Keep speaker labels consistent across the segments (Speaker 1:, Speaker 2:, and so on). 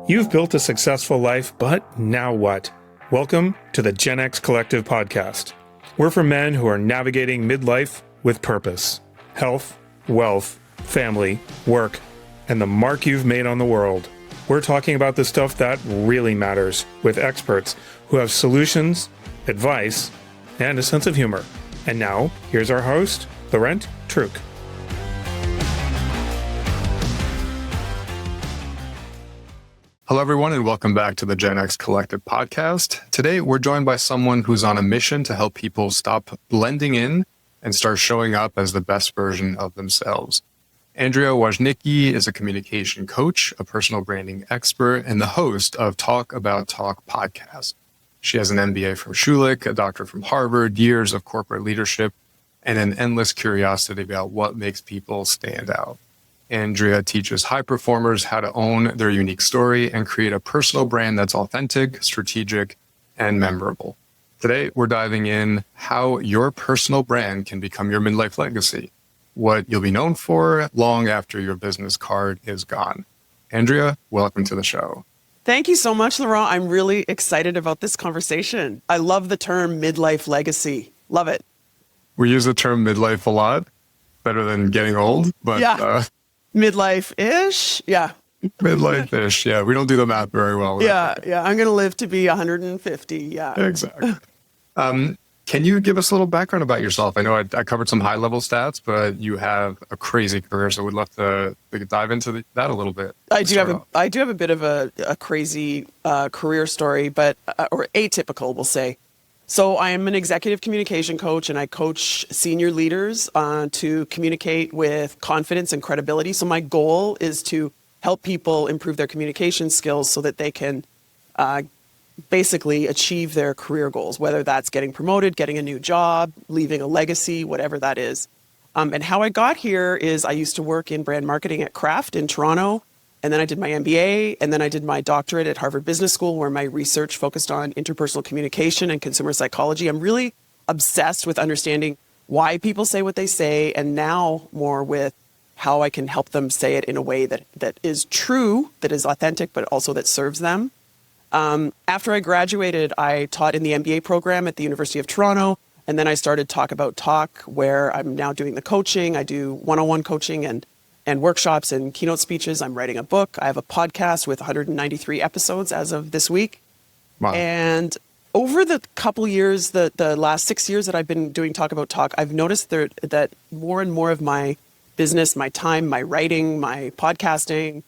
Speaker 1: You've built a successful life, but now what? Welcome to the Gen X Collective podcast. We're for men who are navigating midlife with purpose, health, wealth, family, work, and the mark you've made on the world. We're talking about the stuff that really matters with experts who have solutions, advice, and a sense of humor. And now, here's our host, Laurent Truc.
Speaker 2: Hello, everyone, and welcome back to the Gen X Collective podcast. Today, we're joined by someone who's on a mission to help people stop blending in and start showing up as the best version of themselves. Andrea Wojnicki is a communication coach, a personal branding expert, and the host of Talk About Talk podcast. She has an MBA from Schulich, a doctorate from Harvard, years of corporate leadership, and an endless curiosity about what makes people stand out. Andrea teaches high performers how to own their unique story and create a personal brand that's authentic, strategic, and memorable. Today, we're diving in how your personal brand can become your midlife legacy, what you'll be known for long after your business card is gone. Andrea, welcome to the show.
Speaker 3: Thank you so much, Laurent. I'm really excited about this conversation. I love the term midlife legacy. Love it.
Speaker 2: We use the term midlife a lot, better than getting old, but
Speaker 3: yeah. Midlife-ish, yeah.
Speaker 2: Midlife-ish, yeah. We don't do the math very well.
Speaker 3: Yeah. I'm going to live to be 150, yeah.
Speaker 2: Exactly. Can you give us a little background about yourself? I know I covered some high-level stats, but you have a crazy career, so we'd love to dive into that a little bit.
Speaker 3: I do have a bit of a crazy career story, but or atypical, we'll say. So I am an executive communication coach, and I coach senior leaders to communicate with confidence and credibility. So my goal is to help people improve their communication skills so that they can basically achieve their career goals, whether that's getting promoted, getting a new job, leaving a legacy, whatever that is. And how I got here is I used to work in brand marketing at Kraft in Toronto. And then I did my MBA, and then I did my doctorate at Harvard Business School, where my research focused on interpersonal communication and consumer psychology. I'm really obsessed with understanding why people say what they say, and now more with how I can help them say it in a way that is true, that is authentic, but also that serves them. After I graduated, I taught in the MBA program at the University of Toronto, and then I started Talk About Talk, where I'm now doing the coaching. I do one-on-one coaching and workshops and keynote speeches. I'm writing a book. I have a podcast with 193 episodes as of this week.
Speaker 2: Wow.
Speaker 3: And over the couple years, the last 6 years that I've been doing Talk About Talk, I've noticed that more and more of my business, my time, my writing, my podcasting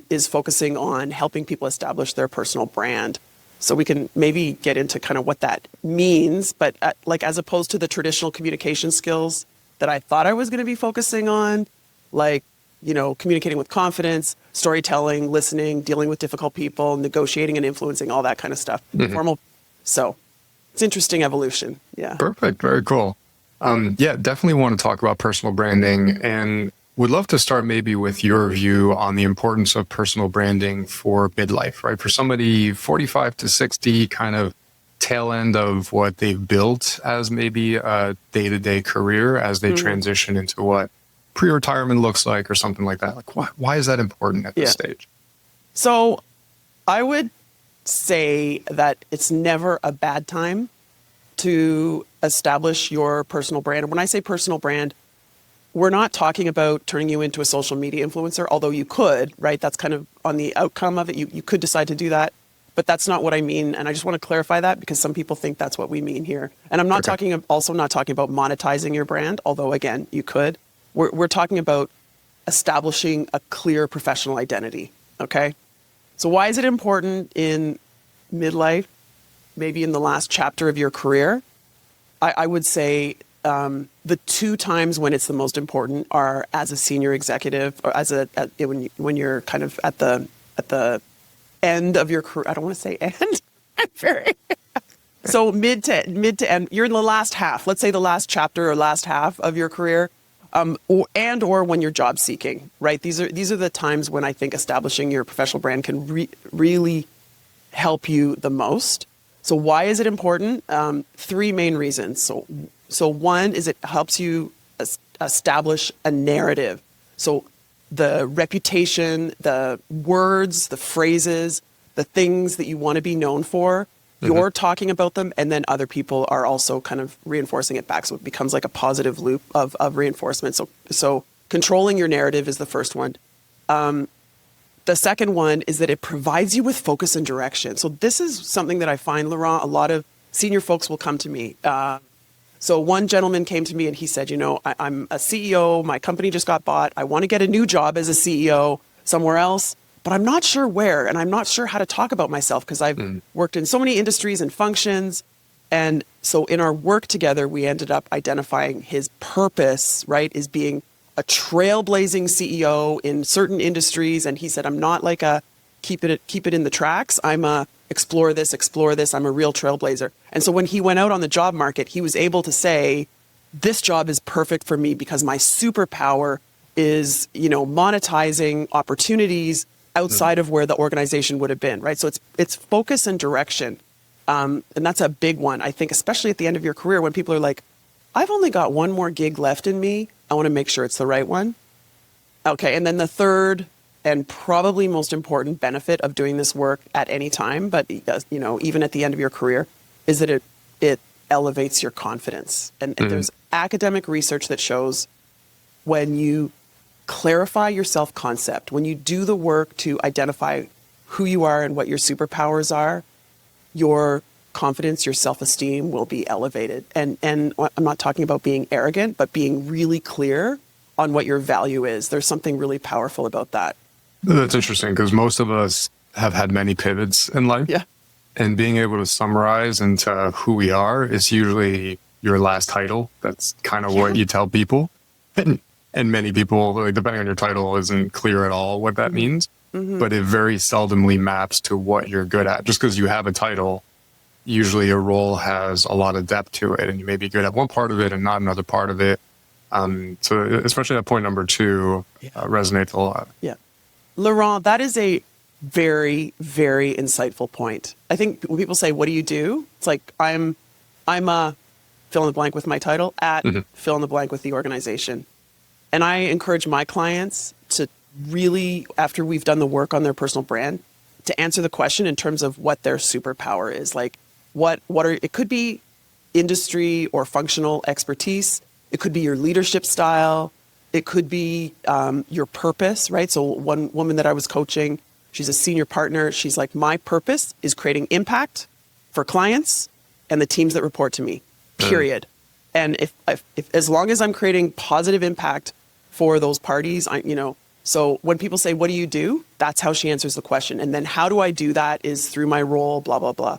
Speaker 3: is focusing on helping people establish their personal brand. So we can maybe get into kind of what that means, but as opposed to the traditional communication skills that I thought I was going to be focusing on, like, communicating with confidence, storytelling, listening, dealing with difficult people, negotiating and influencing, all that kind of stuff. Mm-hmm. So it's interesting evolution. Yeah.
Speaker 2: Perfect. Very cool. Definitely want to talk about personal branding, and would love to start maybe with your view on the importance of personal branding for midlife, right? For somebody 45 to 60, kind of tail end of what they've built as maybe a day-to-day career as they transition into what pre-retirement looks like or something like that. Like, why is that important at this stage?
Speaker 3: So I would say that it's never a bad time to establish your personal brand. And when I say personal brand, we're not talking about turning you into a social media influencer, although you could, right? That's kind of on the outcome of it. You could decide to do that, but that's not what I mean. And I just want to clarify that because some people think that's what we mean here. And I'm not talking about monetizing your brand, although again, you could. We're talking about establishing a clear professional identity, okay? So why is it important in midlife, maybe in the last chapter of your career? I would say the two times when it's the most important are as a senior executive or when you're kind of at the end of your career. I don't want to say end. So mid to end. You're in the last half. Let's say the last chapter or last half of your career. Or when you're job seeking, right? These are the times when I think establishing your professional brand can really help you the most. So why is it important? Three main reasons. So one is it helps you establish a narrative. So the reputation, the words, the phrases, the things that you want to be known for. You're talking about them, and then other people are also kind of reinforcing it back. So it becomes like a positive loop of reinforcement. So controlling your narrative is the first one. The second one is that it provides you with focus and direction. So this is something that I find, Laurent, a lot of senior folks will come to me. So one gentleman came to me and he said, I'm a CEO. My company just got bought. I want to get a new job as a CEO somewhere else, but I'm not sure where, and I'm not sure how to talk about myself because I've worked in so many industries and functions. And so in our work together, we ended up identifying his purpose, right, is being a trailblazing CEO in certain industries. And he said, I'm not like a keep it in the tracks. I'm a explore this. I'm a real trailblazer. And so when he went out on the job market, he was able to say, this job is perfect for me because my superpower is, monetizing opportunities outside of where the organization would have been, right? So it's focus and direction. And that's a big one, I think, especially at the end of your career when people are like, I've only got one more gig left in me. I want to make sure it's the right one. Okay, and then the third and probably most important benefit of doing this work at any time, but even at the end of your career, is that it elevates your confidence. And there's academic research that shows when you clarify your self-concept, when you do the work to identify who you are and what your superpowers are, your confidence, your self-esteem will be elevated. And I'm not talking about being arrogant, but being really clear on what your value is. There's something really powerful about that.
Speaker 2: That's interesting because most of us have had many pivots in life.
Speaker 3: Yeah.
Speaker 2: And being able to summarize into who we are is usually your last title. That's kind of what you tell people. And many people, like, depending on your title, isn't clear at all what that means. But it very seldomly maps to what you're good at. Just because you have a title, usually a role has a lot of depth to it, and you may be good at one part of it and not another part of it. So especially at point number 2 resonates a lot.
Speaker 3: Yeah. Laurent, that is a very, very insightful point. I think when people say, what do you do? It's like, I'm a fill in the blank with my title at fill in the blank with the organization. And I encourage my clients to really, after we've done the work on their personal brand, to answer the question in terms of what their superpower is. Like, it could be industry or functional expertise. It could be your leadership style. It could be your purpose, right? So one woman that I was coaching, she's a senior partner. She's like, my purpose is creating impact for clients and the teams that report to me, period. And if as long as I'm creating positive impact for those parties, so when people say, what do you do? That's how she answers the question. And then how do I do that is through my role, blah, blah, blah.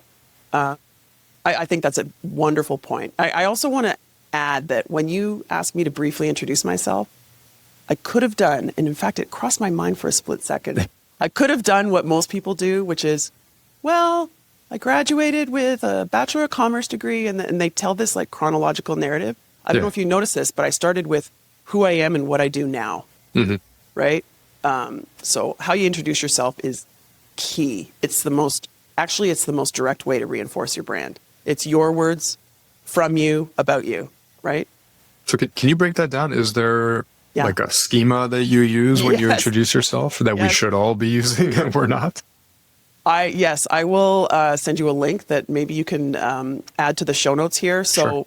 Speaker 3: I think that's a wonderful point. I also want to add that when you asked me to briefly introduce myself, I could have done, and in fact, it crossed my mind for a split second. I could have done what most people do, which is, well, I graduated with a Bachelor of Commerce degree, and they tell this like chronological narrative. I don't know if you noticed this, but I started with who I am and what I do now, right? So how you introduce yourself is key. It's the most direct way to reinforce your brand. It's your words from you, about you, right?
Speaker 2: So can you break that down? Is there like a schema that you use when you introduce yourself that we should all be using and we're not?
Speaker 3: I will send you a link that maybe you can add to the show notes here. So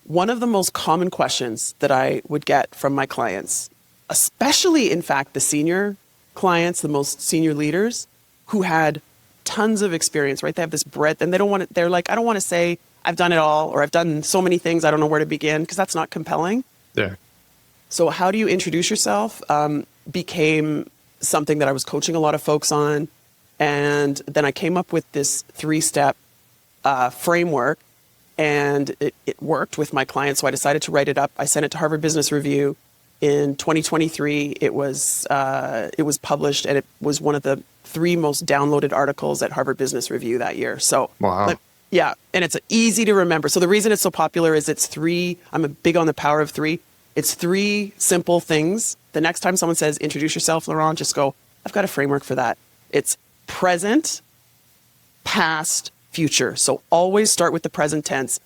Speaker 3: one of the most common questions that I would get from my clients, especially in fact the senior clients, the most senior leaders who had tons of experience, right? They have this breadth and they're like, I don't want to say I've done it all or I've done so many things, I don't know where to begin, because that's not compelling.
Speaker 2: Yeah.
Speaker 3: So how do you introduce yourself became something that I was coaching a lot of folks on. And then I came up with this 3-step framework, and it worked with my clients. So I decided to write it up. I sent it to Harvard Business Review in 2023. It was published, and it was one of the 3 most downloaded articles at Harvard Business Review that year. So
Speaker 2: wow.
Speaker 3: Yeah, and it's easy to remember. So the reason it's so popular is it's 3. I'm big on the power of 3. It's 3 simple things. The next time someone says, introduce yourself, Laurent, just go, I've got a framework for that. It's present, past, future. So always start with the present tense.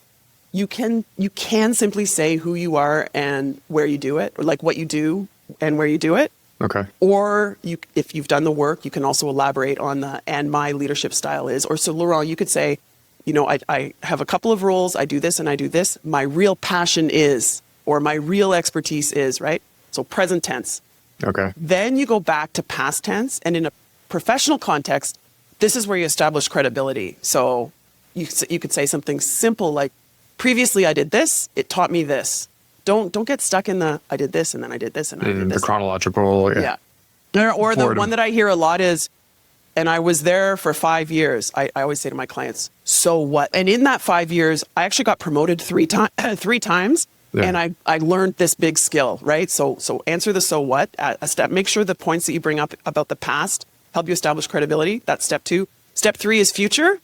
Speaker 3: You can simply say who you are and where you do it, or like what you do and where you do it.
Speaker 2: Okay.
Speaker 3: Or if you've done the work, you can also elaborate on and my leadership style is. Or so, Laurent, you could say, I have a couple of roles. I do this and I do this. My real passion is, or my real expertise is, right? So present tense.
Speaker 2: Okay.
Speaker 3: Then you go back to past tense. And in a professional context, this is where you establish credibility. So you could say something simple like, previously I did this, it taught me this. Don't get stuck in I did this and then I did this and I did this.
Speaker 2: The chronological.
Speaker 3: Yeah. Or the one that I hear a lot is, and I was there for 5 years. I always say to my clients, so what? And in that 5 years, I actually got promoted three times.
Speaker 2: Yeah.
Speaker 3: And I learned this big skill, right? So answer the so what. A step. Make sure the points that you bring up about the past help you establish credibility. That's step 2. Step 3 is future.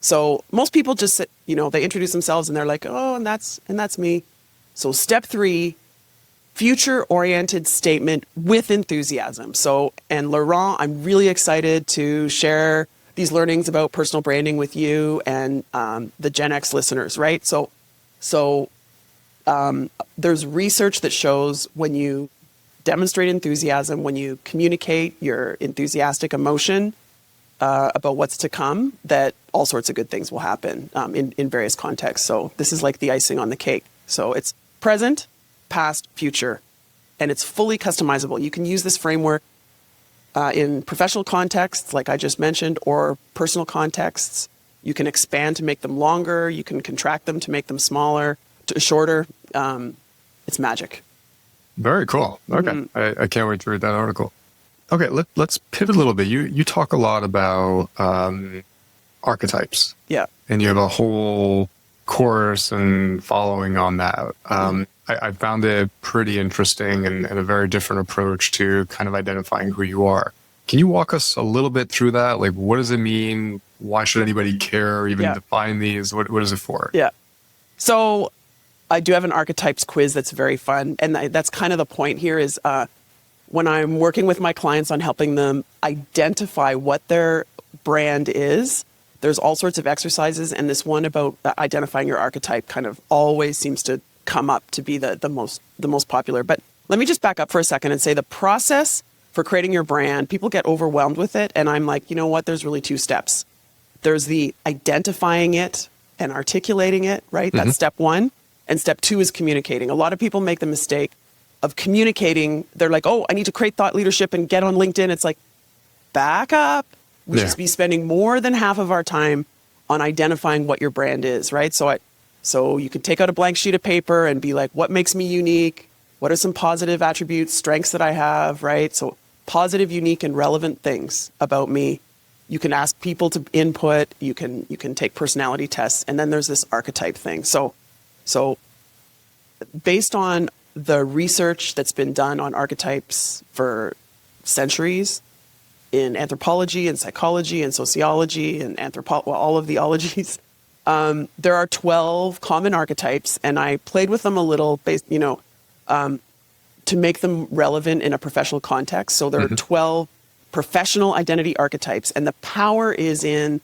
Speaker 3: So most people just, they introduce themselves and they're like, oh, and that's me. So step 3, future-oriented statement with enthusiasm. So, and Laurent, I'm really excited to share these learnings about personal branding with you and the Gen X listeners, right? So there's research that shows when you demonstrate enthusiasm, when you communicate your enthusiastic emotion about what's to come, that all sorts of good things will happen in various contexts. So this is like the icing on the cake. So it's present, past, future, and it's fully customizable. You can use this framework in professional contexts, like I just mentioned, or personal contexts. You can expand to make them longer. You can contract them to make them shorter. It's magic.
Speaker 2: Very cool. Okay. I can't wait to read that article. Okay. Let's pivot a little bit. You talk a lot about archetypes.
Speaker 3: Yeah.
Speaker 2: And you have a whole course and following on that. I found it pretty interesting and a very different approach to kind of identifying who you are. Can you walk us a little bit through that? Like, what does it mean? Why should anybody care or even define these? What is it for?
Speaker 3: Yeah. So I do have an archetypes quiz that's very fun. And that's kind of the point here is when I'm working with my clients on helping them identify what their brand is, there's all sorts of exercises. And this one about identifying your archetype kind of always seems to come up to be the most popular. But let me just back up for a second and say the process for creating your brand, people get overwhelmed with it. And I'm like, you know what? There's really 2 steps. There's the identifying it and articulating it, right? That's step 1. And step 2 is communicating. A lot of people make the mistake of communicating. They're like, oh, I need to create thought leadership and get on LinkedIn. It's like, back up. We should be spending more than half of our time on identifying what your brand is, right? So you can take out a blank sheet of paper and be like, what makes me unique? What are some positive attributes, strengths that I have, right? So positive, unique, and relevant things about me. You can ask people to input. You can take personality tests. And then there's this archetype thing. So based on the research that's been done on archetypes for centuries in anthropology and psychology and sociology and all of the ologies, there are 12 common archetypes, and I played with them a little to make them relevant in a professional context. So there are 12 professional identity archetypes, and the power is in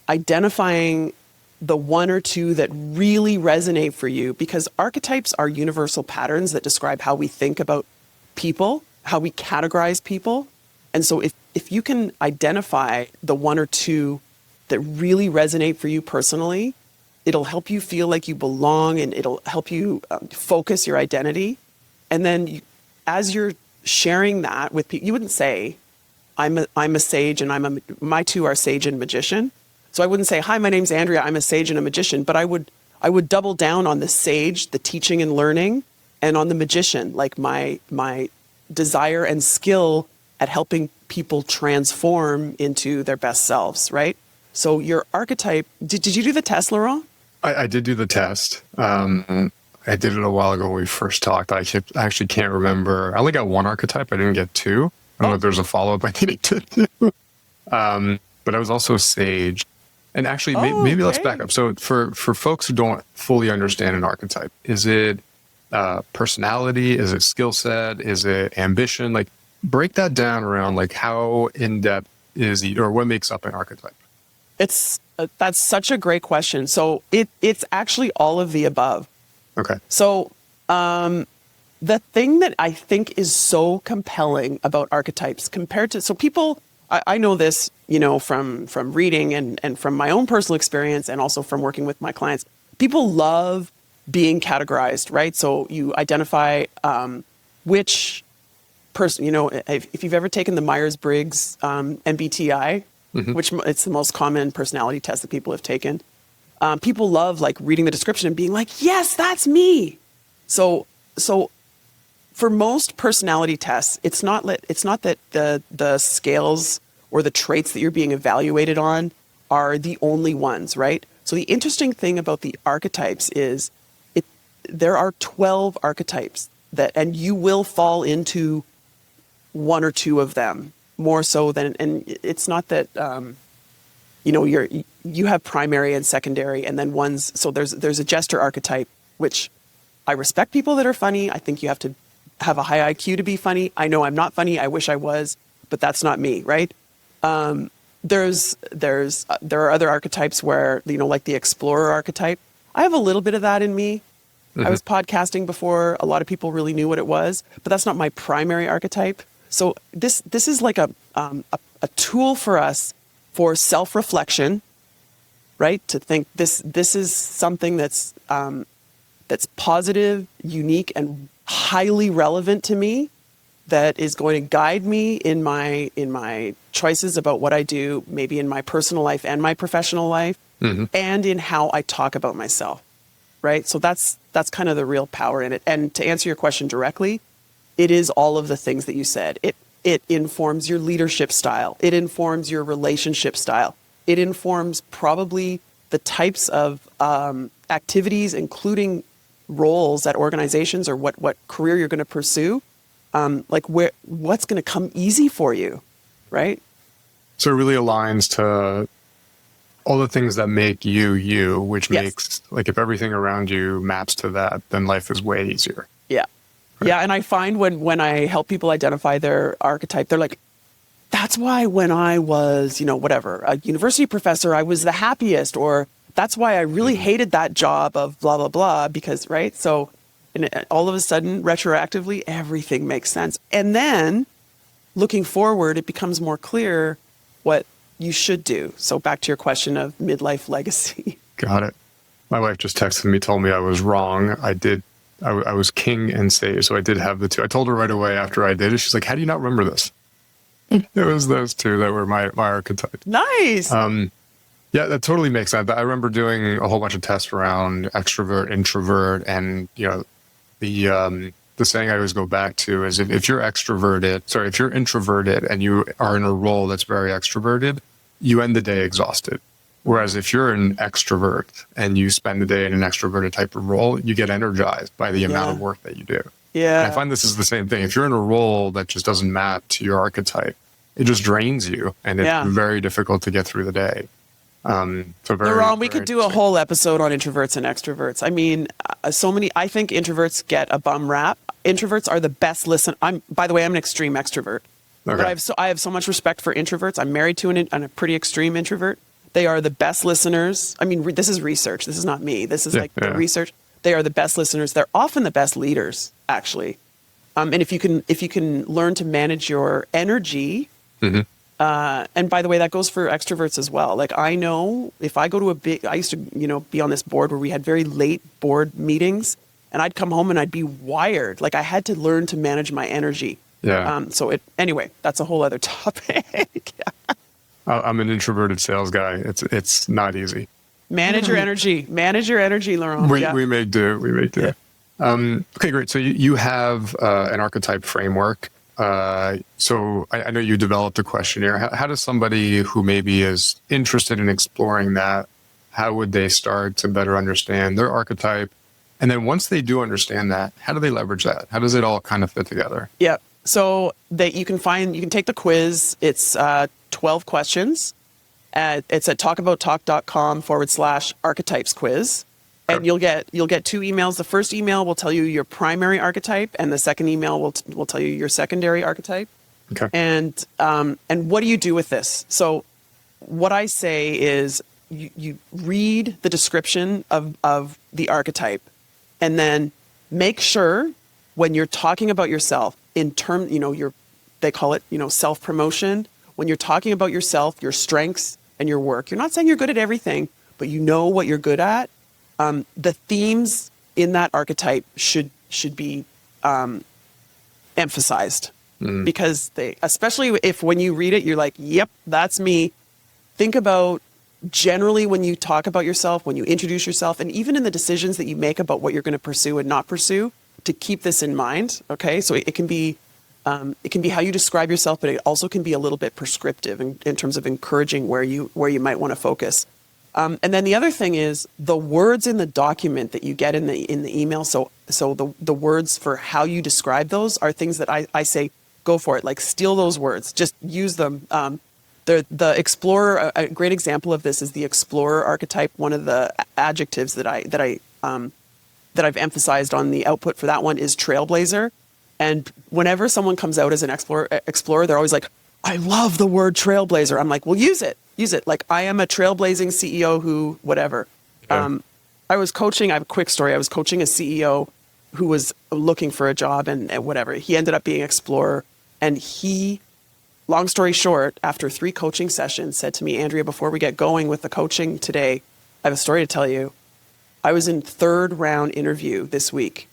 Speaker 3: identifying the 1 or 2 that really resonate for you, because archetypes are universal patterns that describe how we think about people, how we categorize people. And so if you can identify the 1 or 2 that really resonate for you personally, it'll help you feel like you belong, and it'll help you focus your identity. And then as you're sharing that with people, you wouldn't say, I'm a sage and my 2 are sage and magician. So I wouldn't say, hi, my name's Andrea, I'm a sage and a magician, but I would double down on the sage, the teaching and learning, and on the magician, like my desire and skill at helping people transform into their best selves, right? So your archetype, did you do the test, Laurent?
Speaker 2: I did do the test. I did it a while ago when we first talked. I actually can't remember. I only got 1 archetype. I didn't get 2. I don't know if there's a follow-up I needed to do. But I was also a sage. And actually, maybe let's back up. So for folks who don't fully understand an archetype, is it personality? Is it skill set? Is it ambition? Like, break that down around like how in-depth is it, or what makes up an archetype?
Speaker 3: That's such a great question. So it's actually all of the above.
Speaker 2: Okay.
Speaker 3: So the thing that I think is so compelling about archetypes compared to, so people, I know this, from reading and from my own personal experience and also from working with my clients, people love being categorized, right? So you identify which person, if you've ever taken the Myers-Briggs MBTI, which it's the most common personality test that people have taken, people love like reading the description and being like, yes, that's me. So for most personality tests, it's not that the scales or the traits that you're being evaluated on are the only ones, right? So the interesting thing about the archetypes is there are 12 archetypes and you will fall into one or two of them more so than, and it's not that, you have primary and secondary and then ones. So there's a jester archetype, which I respect people that are funny. I think you have to have a high IQ to be funny. I know I'm not funny. I wish I was, but that's not me, right? There are other archetypes where, like the explorer archetype. I have a little bit of that in me. I was podcasting before a lot of people really knew what it was, but that's not my primary archetype. So this is like a tool for us for self-reflection, right? To think this is something that's positive, unique, and highly relevant to me, that is going to guide me in my choices about what I do, maybe in my personal life and my professional life, and in how I talk about myself, right? So that's kind of the real power in it. And to answer your question directly, it is all of the things that you said. It informs your leadership style. It informs your relationship style. It informs probably the types of activities, including roles at organizations or what career you're going to pursue. What's going to come easy for you, right?
Speaker 2: So it really aligns to all the things that make you, which makes, like, if everything around you maps to that, then life is way easier.
Speaker 3: Yeah. Right. Yeah. And I find when I help people identify their archetype, they're like, that's why when I was, a university professor, I was the happiest, or that's why I really hated that job of blah, blah, blah, because, right? So, and all of a sudden, retroactively, everything makes sense. And then looking forward, it becomes more clear what you should do. So back to your question of midlife legacy.
Speaker 2: Got it. My wife just texted me, told me I was wrong. I was king and sage, so I did have the two. I told her right away after I did it. She's like, how do you not remember this? It was those two that were my archetypes.
Speaker 3: Nice.
Speaker 2: Yeah, that totally makes sense. I remember doing a whole bunch of tests around extrovert, introvert, and the saying I always go back to is if you're introverted and you are in a role that's very extroverted, you end the day exhausted. Whereas if you're an extrovert and you spend the day in an extroverted type of role, you get energized by the amount of work that you do.
Speaker 3: Yeah.
Speaker 2: And I find this is the same thing. If you're in a role that just doesn't map to your archetype, it just drains you and it's very difficult to get through the day.
Speaker 3: Laurent, we could do a whole episode on introverts and extroverts. I mean, I think introverts get a bum rap. Introverts are the best by the way, I'm an extreme extrovert. Okay. But I have so much respect for introverts. I'm married to a pretty extreme introvert. They are the best listeners. I mean, this is research. This is not me. This is the research. They are the best listeners. They're often the best leaders, actually. And if you can learn to manage your energy, and by the way, that goes for extroverts as well. Like, I know if I go to I used to, be on this board where we had very late board meetings, and I'd come home and I'd be wired. Like, I had to learn to manage my energy.
Speaker 2: Yeah.
Speaker 3: Anyway, that's a whole other topic.
Speaker 2: I'm an introverted sales guy. It's not easy.
Speaker 3: Manage your energy. Manage your energy, Laurent.
Speaker 2: We may do. Yeah. Okay, great. So you have an archetype framework. So I know you developed a questionnaire. How does somebody who maybe is interested in exploring that, how would they start to better understand their archetype? And then once they do understand that, how do they leverage that? How does it all kind of fit together?
Speaker 3: Yeah. So you can take the quiz. It's 12 questions. It's at talkabouttalk.com/archetypes quiz. And you'll get 2 emails. The first email will tell you your primary archetype, and the second email will tell you your secondary archetype.
Speaker 2: Okay.
Speaker 3: And what do you do with this? So what I say is you read the description of the archetype, and then make sure when you're talking about yourself in term, they call it, self-promotion. When you're talking about yourself, your strengths and your work, you're not saying you're good at everything, but you know what you're good at. The themes in that archetype should be emphasized because especially if when you read it, you're like, yep, that's me. Think about generally when you talk about yourself, when you introduce yourself, and even in the decisions that you make about what you're going to pursue and not pursue, to keep this in mind. Okay. So it can be how you describe yourself, but it also can be a little bit prescriptive in terms of encouraging where you might want to focus. And then the other thing is the words in the document that you get in the email. So the words for how you describe those are things that I say, go for it. Like steal those words, just use them. The explorer, a great example of this is the explorer archetype. One of the adjectives that I've emphasized on the output for that one is trailblazer. And whenever someone comes out as an explorer, they're always like, I love the word trailblazer. I'm like, well, use it. Like, I am a trailblazing CEO who, whatever. Okay. I have a quick story. I was coaching a CEO who was looking for a job and whatever. He ended up being explorer. And he, long story short, after 3 coaching sessions, said to me, Andrea, before we get going with the coaching today, I have a story to tell you. I was in 3rd round interview this week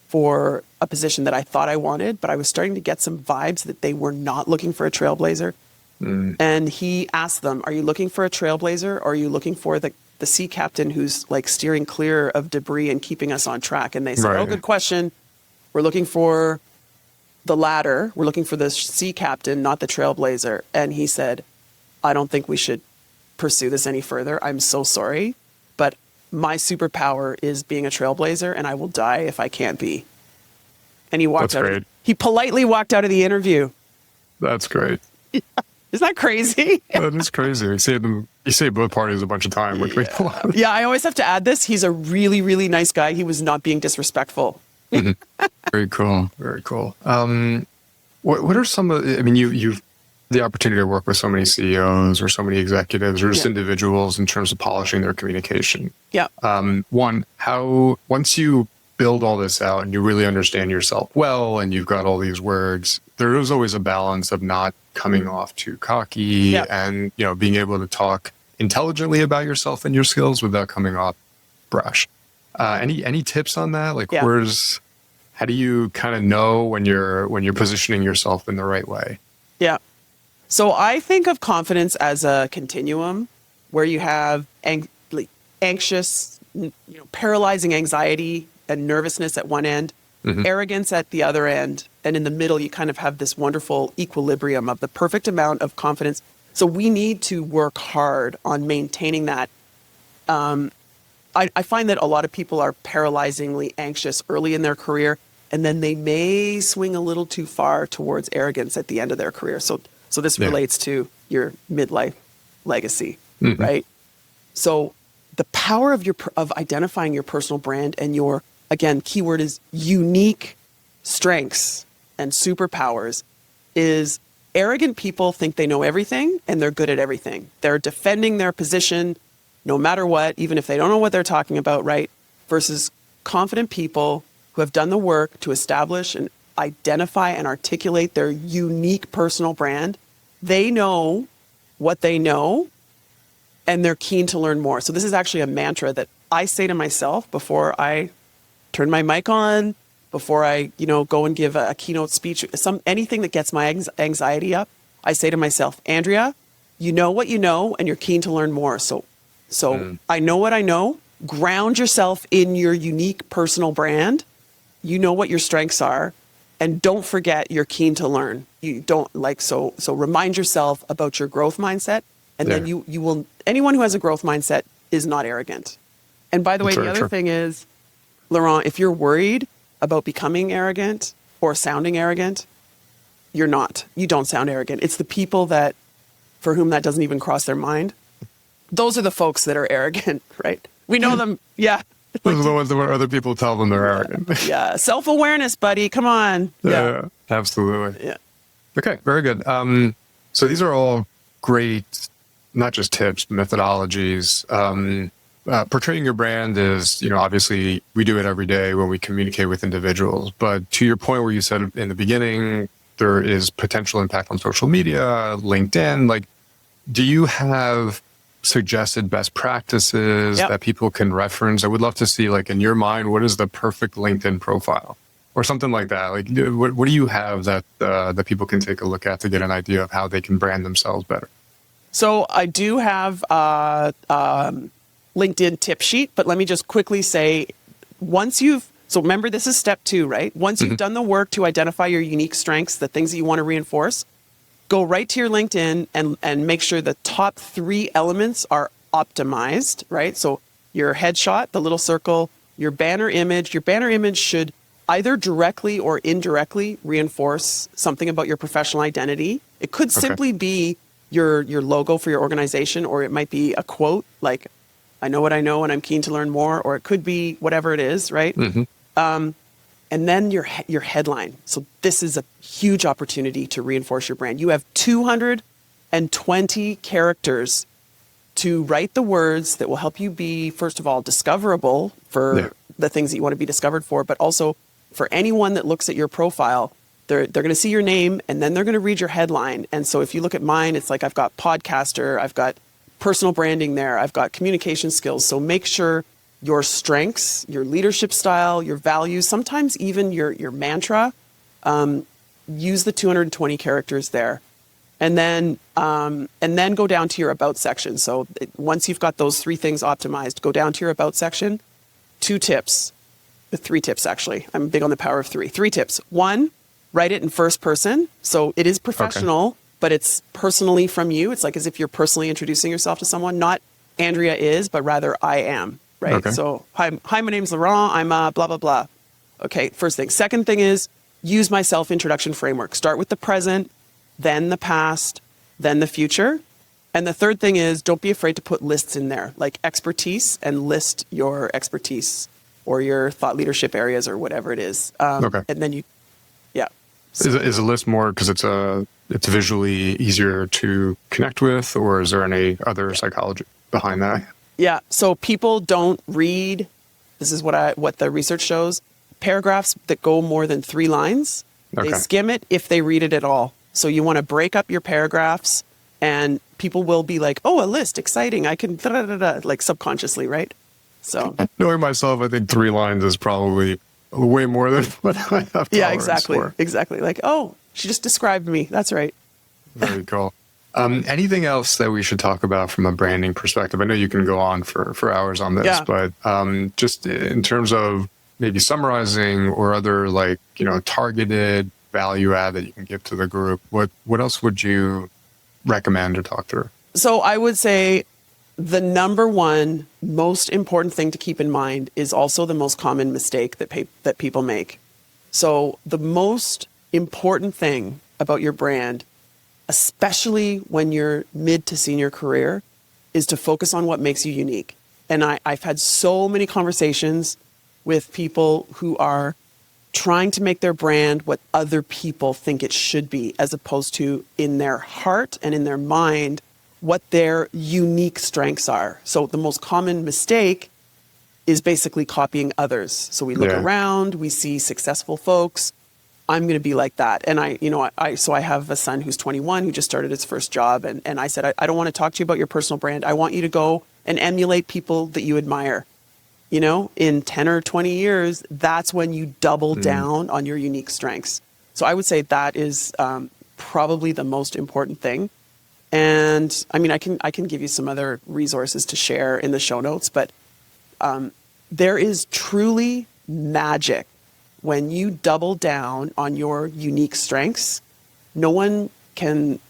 Speaker 3: for a position that I thought I wanted, but I was starting to get some vibes that they were not looking for a trailblazer. And he asked them, are you looking for a trailblazer, or are you looking for the sea captain who's like steering clear of debris and keeping us on track? And they said, right. Oh, good question. We're looking for the latter. We're looking for the sea captain, not the trailblazer. And he said, I don't think we should pursue this any further. I'm so sorry, but my superpower is being a trailblazer, and I will die if I can't be. And he walked out. Great. He politely walked out of the interview.
Speaker 2: That's great.
Speaker 3: Yeah. Isn't that crazy?
Speaker 2: That is crazy. You say both parties a bunch of time.
Speaker 3: Yeah, I always have to add this. He's a really, really nice guy. He was not being disrespectful.
Speaker 2: Very cool. Very cool. What are some of, you've the opportunity to work with so many CEOs or so many executives or just individuals in terms of polishing their communication.
Speaker 3: Yeah.
Speaker 2: Once you build all this out and you really understand yourself well, and you've got all these words, there is always a balance of not coming off too cocky and, being able to talk intelligently about yourself and your skills without coming off brash. Any tips on that? Like, how do you kind of know when you're positioning yourself in the right way?
Speaker 3: Yeah. So I think of confidence as a continuum where you have anxious, paralyzing anxiety and nervousness at one end, arrogance at the other end, and in the middle you kind of have this wonderful equilibrium of the perfect amount of confidence. So we need to work hard on maintaining that. I find that a lot of people are paralyzingly anxious early in their career, and then they may swing a little too far towards arrogance at the end of their career. So this relates to your midlife legacy, right? So the power of identifying your personal brand and your, again, keyword is unique strengths and superpowers, is arrogant people think they know everything and they're good at everything. They're defending their position no matter what, even if they don't know what they're talking about, right? Versus confident people who have done the work to establish and identify and articulate their unique personal brand. They know what they know, and they're keen to learn more. So this is actually a mantra that I say to myself before I turn my mic on, before I, go and give a keynote speech, anything that gets my anxiety up. I say to myself, Andrea, you know what you know, and you're keen to learn more. So I know what I know. Ground yourself in your unique personal brand. You know what your strengths are, and don't forget you're keen to learn. You don't so remind yourself about your growth mindset, and then you will. Anyone who has a growth mindset is not arrogant. And by the way, the other thing is, Laurent, if you're worried about becoming arrogant or sounding arrogant, you're not. You don't sound arrogant. It's the people for whom that doesn't even cross their mind. Those are the folks that are arrogant, right? We know them. Yeah.
Speaker 2: Those are the ones where other people tell them they're arrogant.
Speaker 3: Yeah. Self-awareness, buddy. Come on.
Speaker 2: Yeah. Absolutely.
Speaker 3: Yeah.
Speaker 2: Okay. Very good. So these are all great, not just tips, methodologies. portraying your brand is, obviously we do it every day when we communicate with individuals. But to your point where you said in the beginning, there is potential impact on social media, LinkedIn. Like, do you have suggested best practices that people can reference? I would love to see, like, in your mind, what is the perfect LinkedIn profile or something like that? Like, what do you have that that people can take a look at to get an idea of how they can brand themselves better?
Speaker 3: So I do have LinkedIn tip sheet, but let me just quickly say, so remember, this is step 2, right? Once you've done the work to identify your unique strengths, the things that you want to reinforce, go right to your LinkedIn and make sure the top 3 elements are optimized, right? So your headshot, the little circle, your banner image. Your banner image should either directly or indirectly reinforce something about your professional identity. It could simply be your logo for your organization, or it might be a quote like, "I know what I know and I'm keen to learn more," or it could be whatever it is, right? And then your headline. So this is a huge opportunity to reinforce your brand. You have 220 characters to write the words that will help you be, first of all, discoverable for the things that you want to be discovered for, but also for anyone that looks at your profile, they're going to see your name and then they're going to read your headline. And so if you look at mine, it's like I've got podcaster, I've got personal branding there, I've got communication skills. So make sure your strengths, your leadership style, your values, sometimes even your mantra, use the 220 characters there. And then go down to your about section. So once you've got those 3 things optimized, go down to your about section. 3 tips, actually. I'm big on the power of 3. 3 tips. 1, write it in first person. So it is professional, but it's personally from you. It's like as if you're personally introducing yourself to someone, not Andrea is, but rather I am, right?
Speaker 2: Okay.
Speaker 3: So, hi, my name's Laurent. I'm blah, blah, blah. Okay, first thing. Second thing is use my self-introduction framework. Start with the present, then the past, then the future. And the third thing is don't be afraid to put lists in there, like expertise, and list your expertise or your thought leadership areas or whatever it is. And then Is a list more because it's visually easier to connect with, or is there any other psychology behind that? Yeah. So people don't read. This is what the research shows. Paragraphs that go more than 3 lines, they skim it if they read it at all. So you want to break up your paragraphs, and people will be like, "Oh, a list, exciting! I can like subconsciously, right?" So knowing myself, I think 3 lines is probably way more than what I have. Yeah, exactly. Like, oh, she just described me. That's right. Very cool. Anything else that we should talk about from a branding perspective? I know you can go on for hours on this, but just in terms of maybe summarizing or other targeted value add that you can give to the group, what else would you recommend or talk through? So I would say the number one most important thing to keep in mind is also the most common mistake that people make. So the most important thing about your brand, especially when you're mid to senior career, is to focus on what makes you unique. And I've had so many conversations with people who are trying to make their brand what other people think it should be, as opposed to in their heart and in their mind, what their unique strengths are. So the most common mistake is basically copying others. So we look around, we see successful folks. I'm going to be like that. And I have a son who's 21 who just started his first job. And I said, I don't want to talk to you about your personal brand. I want you to go and emulate people that you admire. In 10 or 20 years, that's when you double down on your unique strengths. So I would say that is probably the most important thing. And I mean, I can give you some other resources to share in the show notes, but there is truly magic when you double down on your unique strengths. No one can,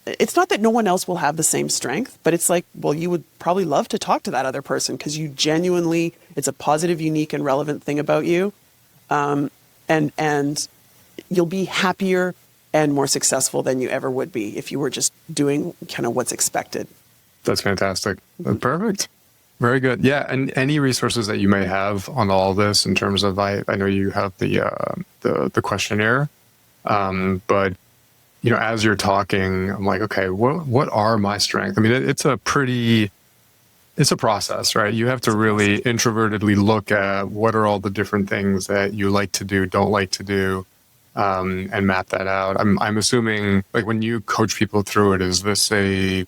Speaker 3: it's not that no one else will have the same strength, but it's like, well, you would probably love to talk to that other person because you genuinely, it's a positive, unique, and relevant thing about you. And you'll be happier and more successful than you ever would be if you were just doing kind of what's expected. That's fantastic. That's perfect. Very good. Yeah. And any resources that you may have on all this in terms of, I know you have the questionnaire, but as you're talking, I'm like, okay, what are my strengths? I mean, it's a pretty
Speaker 2: it's a process, right? You have to really introvertedly look at what are all the different things that you like to do, don't like to do, and map that out. I'm assuming, like, when you coach people through it, is this a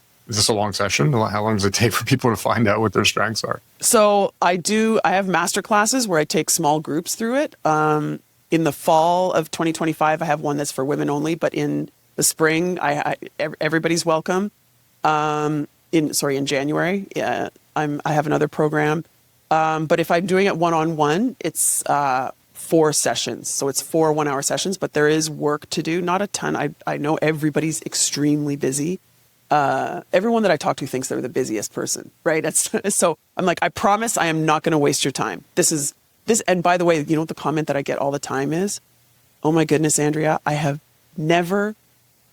Speaker 2: long session? How long does it take for people to find out what their strengths are?
Speaker 3: So I have master classes where I take small groups through it. In the fall of 2025, I have one that's for women only, but in the spring, everybody's welcome. In January, I have another program. But if I'm doing it one-on-one, it's 4 sessions. So it's 4 one-hour sessions, but there is work to do. Not a ton. I know everybody's extremely busy. Everyone that I talk to thinks they're the busiest person, right? So I'm like, I promise I am not going to waste your time. This. And by the way, you know what the comment that I get all the time is? Oh my goodness, Andrea, I have never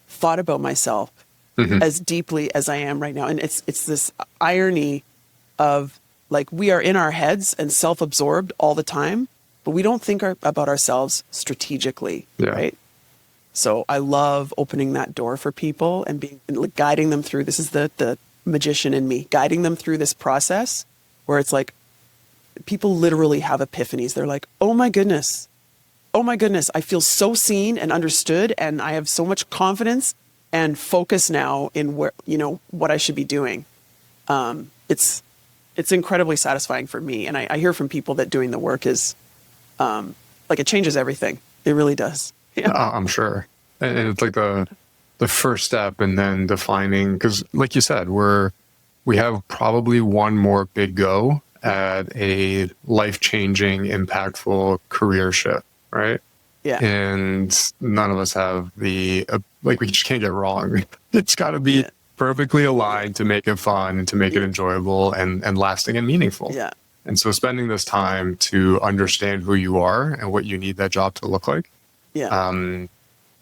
Speaker 3: thought about myself as deeply as I am right now. And it's this irony of, like, we are in our heads and self-absorbed all the time, but we don't think about ourselves strategically, right? So I love opening that door for people and guiding them through. This is the magician in me, guiding them through this process where it's like, people literally have epiphanies. They're like, oh my goodness, I feel so seen and understood, and I have so much confidence and focus now in what I should be doing. It's incredibly satisfying for me. And I hear from people that doing the work is, it changes everything. It really does. Yeah.
Speaker 2: I'm sure. And it's like the first step, and then defining, because like you said, we have probably one more big go at a life-changing, impactful career shift, right?
Speaker 3: Yeah.
Speaker 2: And none of us have we just can't get wrong. It's got to be perfectly aligned to make it fun and to make it enjoyable and lasting and meaningful.
Speaker 3: Yeah.
Speaker 2: And so spending this time to understand who you are and what you need that job to look like.
Speaker 3: Yeah.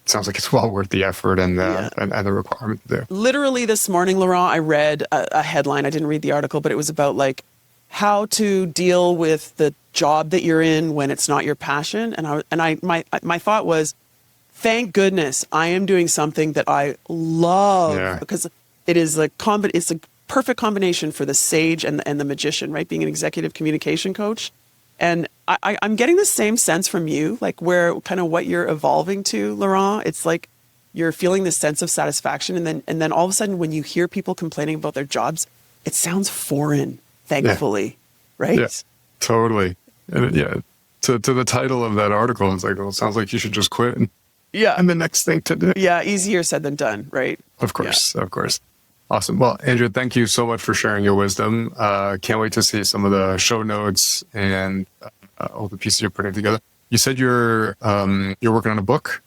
Speaker 2: Sounds like it's well worth the effort and the requirement there.
Speaker 3: Literally this morning, Laurent, I read a headline. I didn't read the article, but it was about how to deal with the job that you're in when it's not your passion. And my thought was, thank goodness I am doing something that I love, because it's a perfect combination for the sage and the magician, right? Being an executive communication coach. And I'm getting the same sense from you, like what you're evolving to, Laurent. It's like you're feeling this sense of satisfaction. And then all of a sudden, when you hear people complaining about their jobs, it sounds foreign, thankfully, right?
Speaker 2: Yeah, totally. And to the title of that article, it's like, well, it sounds like you should just quit. And the next thing to do.
Speaker 3: Yeah, easier said than done, right?
Speaker 2: Of course. Awesome. Well, Andrea, thank you so much for sharing your wisdom. Can't wait to see some of the show notes and all the pieces you're putting together. You said you're working on a book?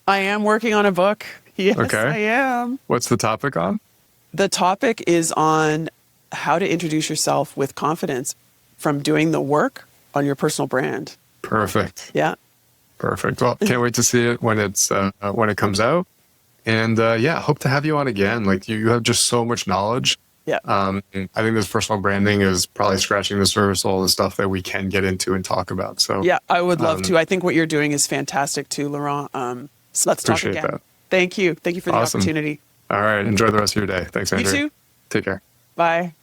Speaker 3: I am working on a book. Yes,
Speaker 2: okay.
Speaker 3: I am.
Speaker 2: What's the topic on?
Speaker 3: The topic is on how to introduce yourself with confidence from doing the work on your personal brand.
Speaker 2: Perfect.
Speaker 3: Yeah.
Speaker 2: Perfect. Well, can't wait to see it when it comes out. And hope to have you on again. Like you have just so much knowledge.
Speaker 3: Yeah.
Speaker 2: I think this personal branding is probably scratching the surface, all the stuff that we can get into and talk about. So
Speaker 3: yeah, I would love to. I think what you're doing is fantastic too, Laurent. So let's talk again.
Speaker 2: That.
Speaker 3: Thank you. Thank you for the opportunity.
Speaker 2: All right. Enjoy the rest of your day. Thanks, Andrea.
Speaker 3: You too.
Speaker 2: Take care.
Speaker 3: Bye.